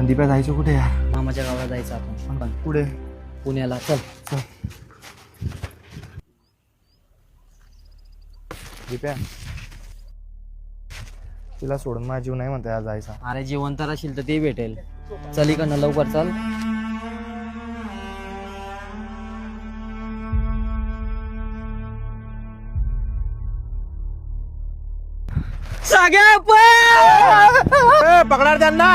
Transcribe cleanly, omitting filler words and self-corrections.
दीप्या जायचं कुठे यार? मामाच्या गावाला जायचं आपण कुठे? पुण्याला. चल चल दीप्या, तिला सोडून माझा जीव नाही म्हणते आज जायचा. अरे जिवंत राशील तर ते भेटेल. चल इकडनं लवकर चल. पकडा त्यांना.